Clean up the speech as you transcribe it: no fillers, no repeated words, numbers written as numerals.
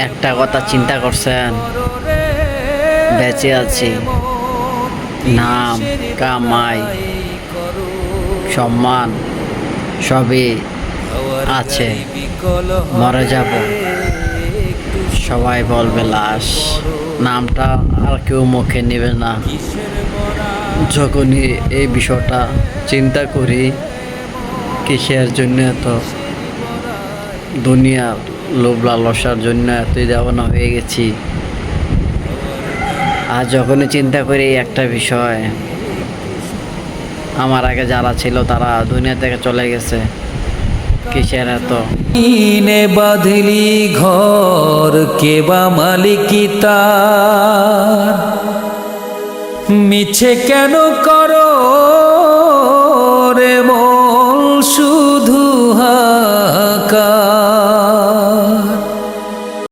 একটা কথা চিন্তা করছেন? বেঁচে আছি, নাম কামাই সম্মান সবই আছে, মরে যাব, সবাই বলবে লাশ, নামটা আর কেউ মুখে নেবে না। যখনই এই বিষয়টা চিন্তা করি, কিসের জন্য এত দুনিয়ার লোভ লালসার জন্য এতই দেওয়ানা হয়ে গেছি। আর যখনই চিন্তা করি একটা বিষয়, আমার আগে যারা ছিল তারা দুনিয়া থেকে চলে গেছে, কিসের এত। ইনে বাঁধলি ঘর কেবা মালিকি তার, মিছে কেন করো রে মন শুধু হাকা।